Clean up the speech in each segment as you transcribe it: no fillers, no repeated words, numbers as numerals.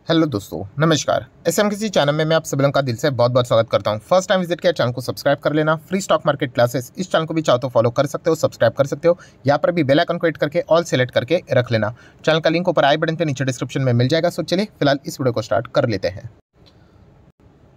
Hello दोस्तों, नमस्कार। SMKC channel में मैं आप सभी लोगों का दिल से बहुत बहुत स्वागत करता हूं। फर्स्ट टाइम विजिट किया चैनल को सब्सक्राइब कर लेना। फ्री स्टॉक मार्केट क्लासेस इस चैनल को भी चाहो तो फॉलो कर सकते हो, सब्सक्राइब कर सकते हो। यहाँ पर भी बेल आइकन को हिट करके ऑल सेलेक्ट करके रख लेना। चैनल का लिंक ऊपर आई बटन पे नीचे डिस्क्रिप्शन में मिल जाएगा। सो चलिए फिलहाल इस वीडियो को स्टार्ट कर लेते हैं।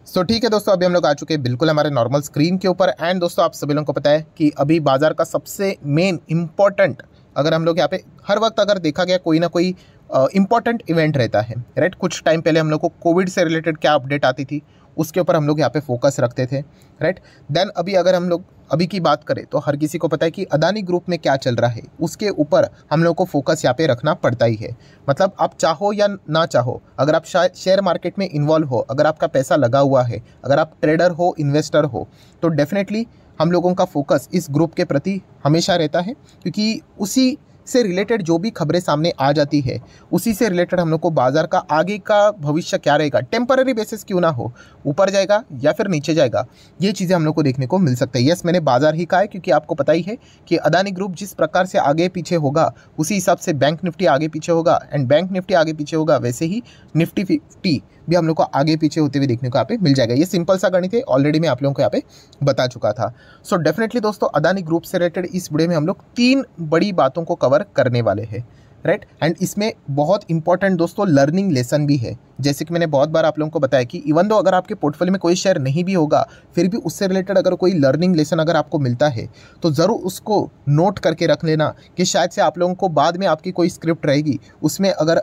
सो ठीक है दोस्तों, अभी हम लोग आ चुके हैं बिल्कुल हमारे नॉर्मल स्क्रीन के ऊपर। एंड दोस्तों आप सभी लोगों को पता है कि अभी बाजार का सबसे मेन इंपॉर्टेंट, अगर हम लोग यहाँ पे हर वक्त अगर देखा गया कोई ना कोई इंपॉर्टेंट इवेंट रहता है, राइट। कुछ टाइम पहले हम लोग को कोविड से रिलेटेड क्या अपडेट आती थी उसके ऊपर हम लोग यहाँ पे फोकस रखते थे, राइट। देन अभी अगर हम लोग अभी की बात करें तो हर किसी को पता है कि अदानी ग्रुप में क्या चल रहा है, उसके ऊपर हम लोग को फोकस यहाँ पे रखना पड़ता ही है। मतलब आप चाहो या ना चाहो, अगर आप शेयर मार्केट में इन्वॉल्व हो, अगर आपका पैसा लगा हुआ है, अगर आप ट्रेडर हो, इन्वेस्टर हो, तो डेफिनेटली हम लोगों का फोकस इस ग्रुप के प्रति हमेशा रहता है, क्योंकि उसी से रिलेटेड जो भी खबरें सामने आ जाती है, उसी से रिलेटेड हम लोग को बाजार का आगे का भविष्य क्या रहेगा, टेम्पररी बेसिस क्यों ना हो, ऊपर जाएगा या फिर नीचे जाएगा, ये चीज़ें हम लोग को देखने को मिल सकता है। यस, मैंने बाजार ही कहा है, क्योंकि आपको पता ही है कि अदानी ग्रुप जिस प्रकार से आगे पीछे होगा उसी हिसाब से बैंक निफ्टी आगे पीछे होगा, एंड बैंक निफ्टी आगे पीछे होगा वैसे ही निफ्टी 50 भी हम लोग को आगे पीछे होते हुए देखने को यहाँ पे मिल जाएगा। ये सिंपल सा गणित है, ऑलरेडी मैं आप लोगों को यहाँ पे बता चुका था। सो डेफिनेटली दोस्तों अदानी ग्रुप से रिलेटेड इस वीडियो में हम लोग 3 बड़ी बातों को कवर करने वाले हैं, राइट। एंड इसमें बहुत इंपॉर्टेंट दोस्तों लर्निंग लेसन भी है। जैसे कि मैंने बहुत बार आप लोगों को बताया कि इवन दो अगर आपके पोर्टफोलियो में कोई शेयर नहीं भी होगा, फिर भी उससे रिलेटेड अगर कोई लर्निंग लेसन अगर आपको मिलता है तो ज़रूर उसको नोट करके रख लेना, कि शायद से आप लोगों को बाद में आपकी कोई स्क्रिप्ट रहेगी, उसमें अगर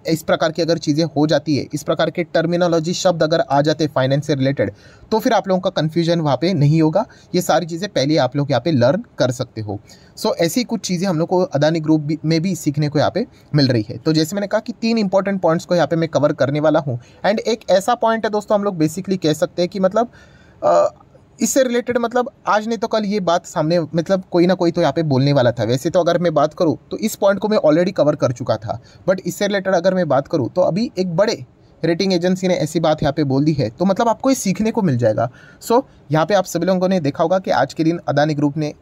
इस प्रकार की अगर चीज़ें हो जाती है, इस प्रकार के टर्मिनोलॉजी शब्द अगर आ जाते हैं फाइनेंस से रिलेटेड, तो फिर आप लोगों का कन्फ्यूजन वहाँ पे नहीं होगा। ये सारी चीज़ें पहले आप लोग यहाँ पे लर्न कर सकते हो। सो ऐसी कुछ चीज़ें हम लोग को अदानी ग्रुप में भी सीखने को यहाँ पे मिल रही है। तो जैसे मैंने कहा कि 3 इंपॉर्टेंट पॉइंट्स को यहाँ पे मैं कवर करने वाला हूँ। एंड एक ऐसा पॉइंट है दोस्तों, हम लोग बेसिकली कह सकते हैं कि मतलब इससे रिलेटेड मतलब आज नहीं तो कल ये बात सामने, मतलब कोई ना कोई तो यहाँ पे बोलने वाला था। वैसे तो अगर मैं बात करूँ तो इस पॉइंट को मैं ऑलरेडी कवर कर चुका था, बट इससे रिलेटेड अगर मैं बात करूँ तो अभी एक बड़े रेटिंग एजेंसी ने ऐसी बात यहाँ पे बोल दी है, तो मतलब आपको ये सीखने को मिल जाएगा। सो यहाँ पे आप सभी लोगों ने देखा होगा कि आज के दिन अदानी ग्रुप ने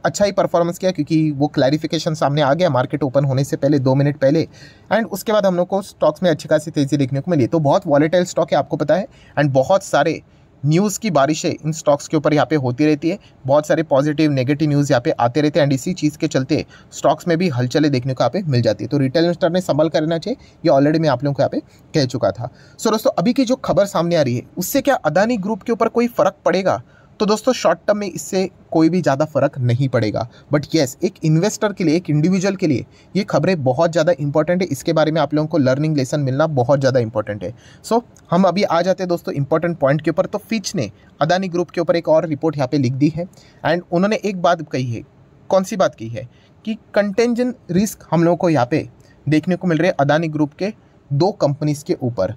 अच्छा ही परफॉर्मेंस किया, क्योंकि वो क्लैरिफिकेशन सामने आ गया मार्केट ओपन होने से पहले 2 मिनट पहले। एंड उसके बाद हम लोग को स्टॉक्स में अच्छी खासी तेज़ी देखने को मिली। तो बहुत वॉलेटाइल स्टॉक है, आपको पता है, एंड बहुत सारे न्यूज़ की बारिशें इन स्टॉक्स के ऊपर यहाँ पे होती रहती है। बहुत सारे पॉजिटिव नेगेटिव न्यूज़ यहाँ पे आते रहते हैं, एंड इसी चीज़ के चलते स्टॉक्स में भी हलचलें देखने को यहाँ पे मिल जाती है। तो रिटेल इन्वेस्टर ने संभल कर रहना चाहिए, ये ऑलरेडी मैं आप लोगों को यहाँ पे कह चुका था। सो दोस्तों अभी की जो खबर सामने आ रही है उससे क्या अदानी ग्रुप के ऊपर कोई फ़र्क पड़ेगा? तो दोस्तों शॉर्ट टर्म में इससे कोई भी ज़्यादा फर्क नहीं पड़ेगा, बट येस एक इन्वेस्टर के लिए, एक इंडिविजुअल के लिए ये खबरें बहुत ज़्यादा इंपॉर्टेंट है। इसके बारे में आप लोगों को लर्निंग लेसन मिलना बहुत ज़्यादा इंपॉर्टेंट है। सो हम अभी आ जाते हैं दोस्तों इंपॉर्टेंट पॉइंट के ऊपर। तो फिच ने अदानी ग्रुप के ऊपर एक और रिपोर्ट यहाँ पे लिख दी है, एंड उन्होंने एक बात कही है। कौन सी बात कही है? कि कंटेंजेंट रिस्क हम लोगों को यहाँ पे देखने को मिल रहे हैं अदानी ग्रुप के 2 कंपनीज़ के ऊपर।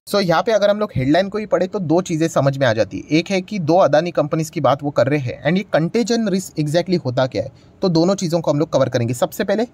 सो यहाँ पे अगर हम लोग हेडलाइन को ही पढ़े तो 2 चीज़ें समझ में आ जाती है। एक है कि 2 अदानी कंपनीज की बात वो कर रहे हैं, एंड ये कंटेंजेंट रिस्क एग्जैक्टली होता क्या है, तो दोनों चीज़ों को हम लोग कवर करेंगे। सबसे पहले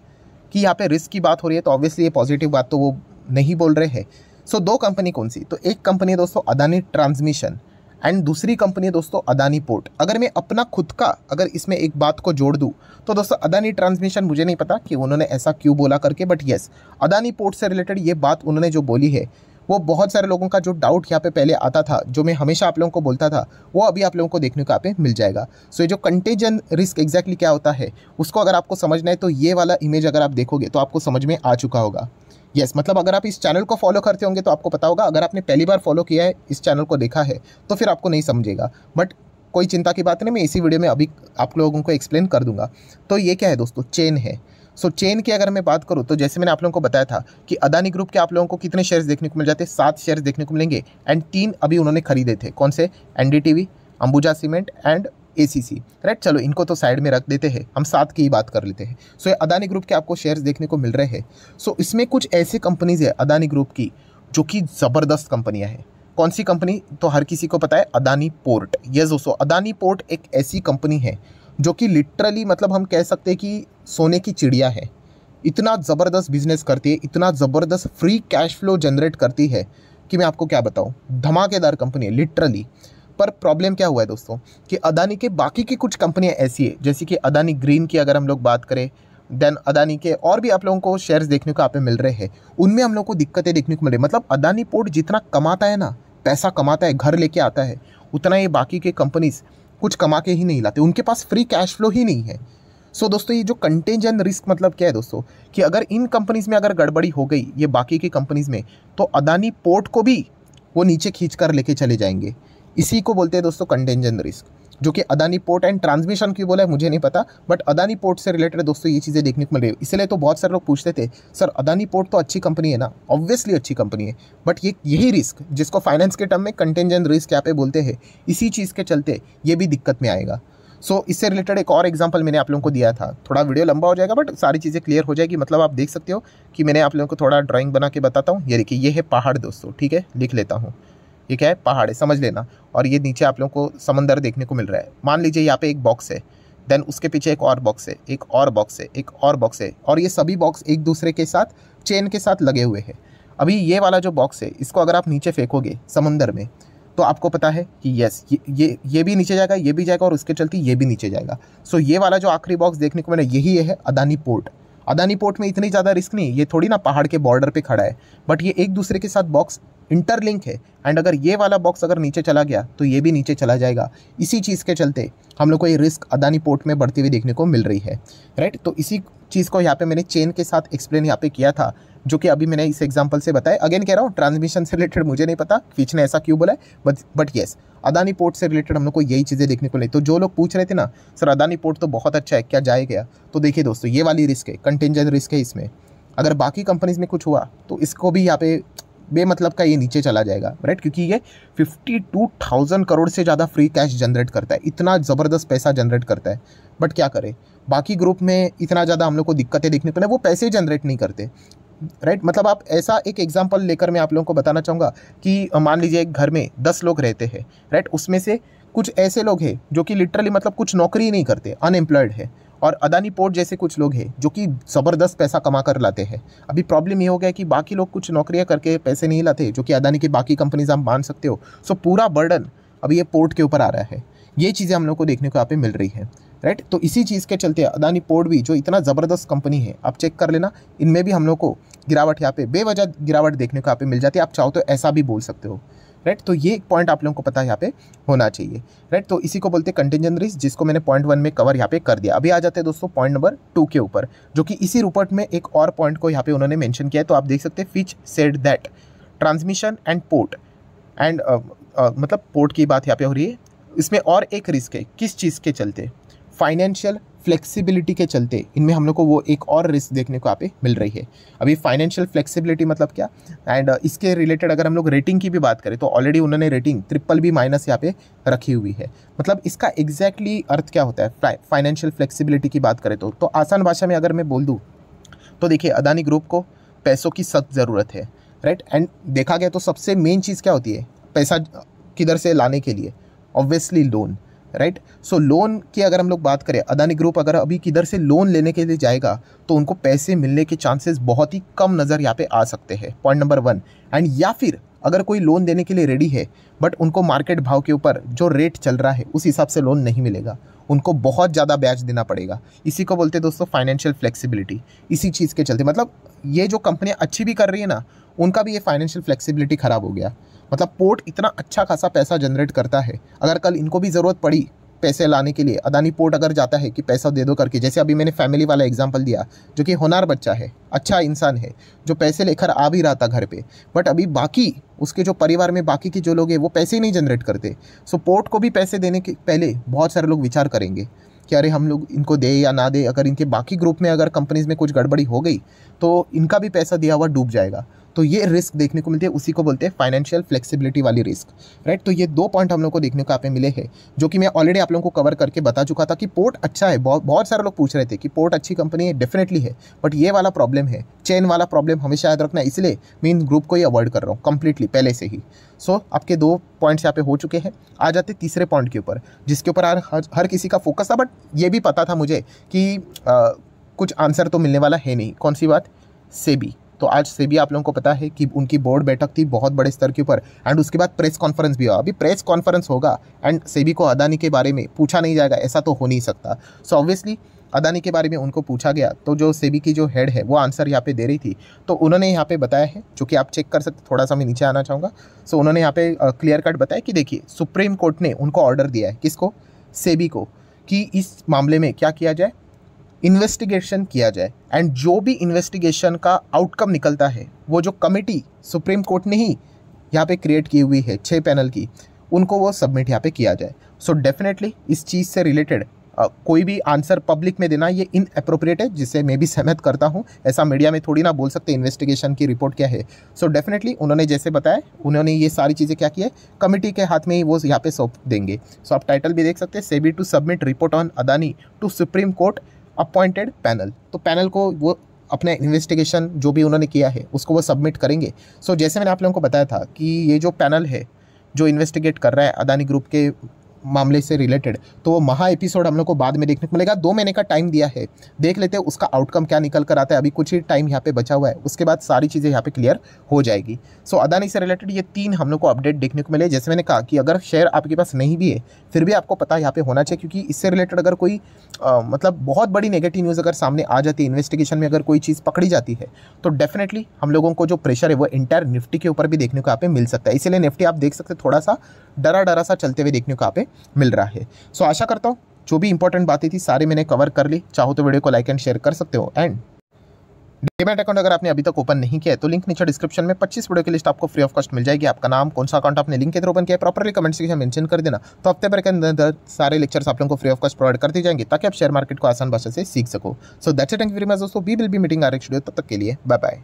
कि यहाँ पे रिस्क की बात हो रही है, तो ऑब्वियसली ये पॉजिटिव बात तो वो नहीं बोल रहे हैं। सो 2 कंपनी कौन सी? तो एक कंपनी है दोस्तों अदानी ट्रांसमिशन, एंड दूसरी कंपनी है दोस्तों अदानी पोर्ट। अगर मैं अपना खुद का अगर इसमें एक बात को जोड़ दूँ तो दोस्तों अदानी ट्रांसमिशन मुझे नहीं पता कि उन्होंने ऐसा क्यों बोला करके, बट येस अदानी पोर्ट से रिलेटेड ये बात उन्होंने जो बोली है, वो बहुत सारे लोगों का जो डाउट यहाँ पे पहले आता था, जो मैं हमेशा आप लोगों को बोलता था, वो अभी आप लोगों को देखने को यहाँ पे मिल जाएगा। सो ये जो कंटेंजेंट रिस्क एग्जैक्टली क्या होता है उसको अगर आपको समझना है तो ये वाला इमेज अगर आप देखोगे तो आपको समझ में आ चुका होगा। यस मतलब अगर आप इस चैनल को फॉलो करते होंगे तो आपको पता होगा, अगर आपने पहली बार फॉलो किया है, इस चैनल को देखा है, तो फिर आपको नहीं समझेगा, बट कोई चिंता की बात नहीं, मैं इसी वीडियो में अभी आप लोगों को एक्सप्लेन कर दूंगा। तो ये क्या है दोस्तों? चेन है। सो चेन की अगर मैं बात करूँ तो जैसे मैंने आप लोगों को बताया था कि अदानी ग्रुप के आप लोगों को कितने शेयर्स देखने को मिल जाते हैं, 7 शेयर्स देखने को मिलेंगे, एंड 3 अभी उन्होंने खरीदे थे। कौन से? NDTV, Ambuja cement and ACC, right. चलो इनको तो साइड में रख देते हैं, हम 7 की ही बात कर लेते हैं। सो ये अदानी ग्रुप के आपको शेयर्स देखने को मिल रहे हैं। सो इसमें कुछ ऐसी कंपनीज है अदानी ग्रुप की जो कि ज़बरदस्त कंपनियाँ हैं। कौन सी कंपनी? तो हर किसी को पता है, अदानी पोर्ट। यस दोस्तों अदानी पोर्ट एक ऐसी कंपनी है जो कि लिटरली मतलब हम कह सकते हैं कि सोने की चिड़िया है। इतना ज़बरदस्त बिजनेस करती है, इतना ज़बरदस्त फ्री कैश फ्लो जनरेट करती है कि मैं आपको क्या बताऊं, धमाकेदार कंपनी है लिटरली। पर प्रॉब्लम क्या हुआ है दोस्तों कि अदानी के बाकी की कुछ कंपनियां ऐसी है, जैसे कि अदानी ग्रीन की अगर हम लोग बात करें, देन अदानी के और भी आप लोगों को शेयर्स देखने को यहाँ पे मिल रहे हैं, उनमें हम लोग को दिक्कतें देखने को मिल रही है। मतलब अदानी पोर्ट जितना कमाता है ना, पैसा कमाता है, घर लेके आता है, उतना ये बाकी के कंपनीज कुछ कमा के ही नहीं लाते, उनके पास फ्री कैश फ्लो ही नहीं है। सो दोस्तों ये जो कंटेंजेंट रिस्क मतलब क्या है दोस्तों, कि अगर इन कंपनीज में अगर गड़बड़ी हो गई ये बाकी की कंपनीज में, तो अदानी पोर्ट को भी वो नीचे खींच कर लेके चले जाएंगे। इसी को बोलते हैं दोस्तों कंटेंजेंट रिस्क, जो कि अदानी पोर्ट एंड ट्रांसमिशन क्यों बोला है मुझे नहीं पता, बट अदानी पोर्ट से रिलेटेड दोस्तों ये चीज़ें देखने को मिल रही है। इसलिए तो बहुत सारे लोग पूछते थे सर अदानी पोर्ट तो अच्छी कंपनी है ना, ऑब्वियसली अच्छी कंपनी है, बट ये यही रिस्क जिसको फाइनेंस के टर्म में कंटेंजेंट रिस्क यहाँ पे बोलते हैं, इसी चीज़ के चलते ये भी दिक्कत में आएगा। सो इससे रिलेटेड एक और एग्जांपल मैंने आप लोगों को दिया था, थोड़ा वीडियो लंबा हो जाएगा बट सारी चीज़ें क्लियर हो जाएगी। मतलब आप देख सकते हो कि मैंने आप लोगों को थोड़ा ड्राइंग बना के बताता हूँ। ये देखिए ये है पहाड़ दोस्तों, ठीक है, लिख लेता हूँ, ये क्या है, पहाड़ है, समझ लेना। और ये नीचे आप लोगों को समंदर देखने को मिल रहा है। मान लीजिए यहाँ पे एक बॉक्स है, देन उसके पीछे एक और बॉक्स है, एक और बॉक्स है, एक और बॉक्स है, और ये सभी बॉक्स एक दूसरे के साथ चेन के साथ लगे हुए हैं। अभी ये वाला जो बॉक्स है इसको अगर आप नीचे फेंकोगे समंदर में, तो आपको पता है कि यस ये भी नीचे जाएगा, ये भी जाएगा, और उसके चलते ये भी नीचे जाएगा। सो ये वाला जो आखिरी बॉक्स देखने को मिला यही है अदानी पोर्ट। अदानी पोर्ट में इतनी ज़्यादा रिस्क नहीं, ये थोड़ी ना पहाड़ के बॉर्डर पे खड़ा है, बट ये एक दूसरे के साथ बॉक्स इंटरलिंक है, एंड अगर ये वाला बॉक्स अगर नीचे चला गया तो ये भी नीचे चला जाएगा। इसी चीज़ के चलते हम लोग को ये रिस्क अदानी पोर्ट में बढ़ती हुई देखने को मिल रही है, राइट। तो इसी चीज़ को यहाँ पे मैंने चेन के साथ एक्सप्लेन यहाँ पे किया था, जो कि अभी मैंने इस एग्जांपल से बताया। अगेन कह रहा हूँ ट्रांसमिशन से रिलेटेड मुझे नहीं पता बीच ने ऐसा क्यों बोला है, बट येस अदानी पोर्ट से रिलेटेड हम लोग को यही चीज़ें देखने को मिली। तो जो लोग पूछ रहे थे ना सर अदानी पोर्ट तो बहुत अच्छा है, क्या जाएगा, तो देखिए दोस्तों ये वाली रिस्क है, कंटेंजेंट रिस्क है इसमें। अगर बाकी कंपनीज में कुछ हुआ तो इसको भी यहाँ पे बेमतलब का ये नीचे चला जाएगा, राइट, क्योंकि ये 52,000 करोड़ से ज़्यादा फ्री कैश जनरेट करता है, इतना ज़बरदस्त पैसा जनरेट करता है। बट क्या करें, बाकी ग्रुप में इतना ज़्यादा हम लोग को दिक्कतें देखने को मिले, वो पैसे जनरेट नहीं करते, राइट। मतलब आप ऐसा एक एग्जांपल लेकर मैं आप लोगों को बताना चाहूँगा कि मान लीजिए एक घर में 10 लोग रहते हैं, राइट, उसमें से कुछ ऐसे लोग हैं जो कि लिटरली मतलब कुछ नौकरी नहीं करते, अनएम्प्लॉयड है, और अदानी पोर्ट जैसे कुछ लोग हैं जो कि ज़बरदस्त पैसा कमा कर लाते हैं। अभी प्रॉब्लम ये हो गया कि बाकी लोग कुछ नौकरियां करके पैसे नहीं लाते, जो कि अदानी की बाकी कंपनीज आप मान सकते हो। सो पूरा बर्डन अभी ये पोर्ट के ऊपर आ रहा है। ये चीज़ें हम लोग को देखने को यहाँ पे मिल रही है, राइट। तो इसी चीज़ के चलते अदानी पोर्ट भी जो इतना ज़बरदस्त कंपनी है, आप चेक कर लेना, इनमें भी हम लोग को गिरावट यहाँ पे बेवजह गिरावट देखने को यहाँ पे मिल जाती है। आप चाहो तो ऐसा भी बोल सकते हो, राइट। तो ये एक पॉइंट आप लोगों को पता यहाँ पे होना चाहिए, राइट। तो इसी को बोलते हैं कंटेंजेंट रिस्क, जिसको मैंने पॉइंट 1 में कवर यहाँ पे कर दिया। अभी आ जाते हैं दोस्तों पॉइंट नंबर 2 के ऊपर, जो कि इसी रिपोर्ट में एक और पॉइंट को यहाँ पे उन्होंने मेंशन किया है। तो आप देख सकते हैं Fitch said that transmission and port and मतलब पोर्ट की बात यहाँ पे हो रही है। इसमें और एक रिस्क है, किस चीज़ के चलते, फाइनेंशियल फ्लेक्सिबिलिटी के चलते इनमें हम लोग को वो एक और रिस्क देखने को यहाँ पे मिल रही है। अभी फाइनेंशियल फ्लेक्सिबिलिटी मतलब क्या, एंड इसके रिलेटेड अगर हम लोग रेटिंग की भी बात करें तो ऑलरेडी उन्होंने रेटिंग BBB- यहाँ पे रखी हुई है। मतलब इसका एग्जैक्टली अर्थ क्या होता है फाइनेंशियल फ्लेक्सिबिलिटी की बात करें तो आसान भाषा में अगर मैं बोल दूँ तो देखिए अदानी ग्रुप को पैसों की सख्त ज़रूरत है, राइट। एंड देखा गया तो सबसे मेन चीज़ क्या होती है पैसा किधर से लाने के लिए, ऑब्वियसली लोन, राइट। सो लोन की अगर हम लोग बात करें, अदानी ग्रुप अगर अभी किधर से लोन लेने के लिए जाएगा तो उनको पैसे मिलने के चांसेस बहुत ही कम नज़र यहाँ पे आ सकते हैं, पॉइंट नंबर 1। एंड या फिर अगर कोई लोन देने के लिए रेडी है बट उनको मार्केट भाव के ऊपर जो रेट चल रहा है उस हिसाब से लोन नहीं मिलेगा, उनको बहुत ज़्यादा ब्याज देना पड़ेगा। इसी को बोलते हैं दोस्तों फाइनेंशियल फ्लेक्सिबिलिटी। इसी चीज़ के चलते मतलब ये जो कंपनियाँ अच्छी भी कर रही है ना, उनका भी ये फाइनेंशियल फ्लेक्सिबिलिटी ख़राब हो गया। मतलब पोर्ट इतना अच्छा खासा पैसा जनरेट करता है, अगर कल इनको भी ज़रूरत पड़ी पैसे लाने के लिए, अदानी पोर्ट अगर जाता है कि पैसा दे दो करके, जैसे अभी मैंने फैमिली वाला एग्जांपल दिया, जो कि होनहार बच्चा है, अच्छा इंसान है, जो पैसे लेकर आ भी रहा था घर पे, बट अभी बाकी उसके जो परिवार में बाकी के जो लोग हैं वो पैसे नहीं जनरेट करते। सो पोर्ट को भी पैसे देने के पहले बहुत सारे लोग विचार करेंगे कि अरे हम लोग इनको दे या ना दे, अगर इनके बाकी ग्रुप में अगर कंपनीज में कुछ गड़बड़ी हो गई तो इनका भी पैसा दिया हुआ डूब जाएगा। तो ये रिस्क देखने को मिलती है, उसी को बोलते हैं फाइनेंशियल फ्लेक्सिबिलिटी वाली रिस्क, राइट। तो ये 2 पॉइंट हम लोग को देखने को यहाँ पे मिले हैं, जो कि मैं ऑलरेडी आप लोगों को कवर करके बता चुका था कि पोर्ट अच्छा है। बहुत सारे लोग पूछ रहे थे कि पोर्ट अच्छी कंपनी है, डेफिनेटली है, बट ये वाला प्रॉब्लम है, चेन वाला प्रॉब्लम हमेशा याद रखना है, इसलिए मैं इन ग्रुप को ही अवॉइड कर रहा हूँ कंप्लीटली पहले से ही। सो आपके 2 पॉइंट्स यहाँ पे हो चुके हैं। आ जाते तीसरे पॉइंट के ऊपर, जिसके ऊपर हर किसी का फोकस था, बट ये भी पता था मुझे कि कुछ आंसर तो मिलने वाला है नहीं। कौन सी बात, सेबी। तो आज सेबी आप लोगों को पता है कि उनकी बोर्ड बैठक थी बहुत बड़े स्तर के ऊपर, एंड उसके बाद प्रेस कॉन्फ्रेंस भी हुआ। अभी प्रेस कॉन्फ्रेंस होगा एंड सेबी को अदानी के बारे में पूछा नहीं जाएगा, ऐसा तो हो नहीं सकता। सो ऑब्वियसली अदानी के बारे में उनको पूछा गया तो जो सेबी की जो हेड है वो आंसर यहाँ पे दे रही थी, तो उन्होंने यहाँ पे बताया है, जो कि आप चेक कर सकते, थोड़ा सा मैं नीचे आना चाहूँगा। सो उन्होंने यहाँ पे क्लियर कट बताया कि देखिए सुप्रीम कोर्ट ने उनको ऑर्डर दिया है, किसको, सेबी को, कि इस मामले में क्या किया जाए, इन्वेस्टिगेशन किया जाए, एंड जो भी इन्वेस्टिगेशन का आउटकम निकलता है वो जो कमेटी सुप्रीम कोर्ट ने ही यहाँ पे क्रिएट की हुई है 6 पैनल की, उनको वो सबमिट यहाँ पे किया जाए। सो डेफिनेटली इस चीज़ से रिलेटेड कोई भी आंसर पब्लिक में देना ये इनअप्रोप्रिएट है, जिससे मैं भी सहमत करता हूँ। ऐसा मीडिया में थोड़ी ना बोल सकते इन्वेस्टिगेशन की रिपोर्ट क्या है। सो डेफिनेटली उन्होंने जैसे बताया, उन्होंने ये सारी चीज़ें क्या की है, कमेटी के हाथ में ही वो यहाँ पे सौंप देंगे। सो आप टाइटल भी देख सकते हैं, SEBI to submit report on Adani to Supreme Court appointed panel. तो पैनल को वो अपने इन्वेस्टिगेशन जो भी उन्होंने किया है उसको वो सबमिट करेंगे। सो जैसे मैंने आप लोगों को बताया था कि ये जो पैनल है जो इन्वेस्टिगेट कर रहा है अदानी ग्रुप के मामले से रिलेटेड, तो वो महा एपिसोड हम लोग को बाद में देखने को मिलेगा। 2 महीने का टाइम दिया है, देख लेते हैं उसका आउटकम क्या निकल कर आता है। अभी कुछ ही टाइम यहाँ पे बचा हुआ है, उसके बाद सारी चीज़ें यहाँ पे क्लियर हो जाएगी। सो अदानी से रिलेटेड ये 3 हम लोग को अपडेट देखने को मिले। जैसे मैंने कहा कि अगर शेयर आपके पास नहीं भी है फिर भी आपको पता यहाँ पे होना चाहिए, क्योंकि इससे रिलेटेड अगर कोई मतलब बहुत बड़ी नेगेटिव न्यूज़ अगर सामने आ जाती है, इन्वेस्टिगेशन में अगर कोई चीज़ पकड़ी जाती है, तो डेफिनेटली हम लोगों को जो प्रेशर है वो इंटायर निफ्टी के ऊपर भी देखने को यहाँ पे मिल सकता है। इसीलिए निफ्टी आप देख सकते थोड़ा सा डरा सा चलते हुए देखने को यहाँ पे मिल रहा है। सो आशा करता हूँ जो भी इंपॉर्टेंट बातें थी सारी मैंने कवर कर ली। चाहो तो वीडियो को लाइक एंड शेयर कर सकते हो। एंड डीमैट अकाउंट अगर आपने अभी तक ओपन नहीं किया है तो लिंक नीचे डिस्क्रिप्शन में 25 वीडियो की लिस्ट आपको फ्री ऑफ कॉस्ट मिल जाएगी। आपका नाम, कौन सा अकाउंट आपने लिंक के थ्रू ओपन किया है, प्रॉपर्ली कमेंट सेक्शन में मेंशन कर देना। तो हफ्ते भर के अंदर सारे लेक्चर्स आप लोगों को फ्री ऑफ कॉस्ट प्रोवाइड कर दी जाएंगे, ताकि आप शेयर मार्केट को आसान भाषा से सीख सको। So that's it, thank you very much दोस्तों। We will be meeting our next video, तब तक के लिए बाय बाय।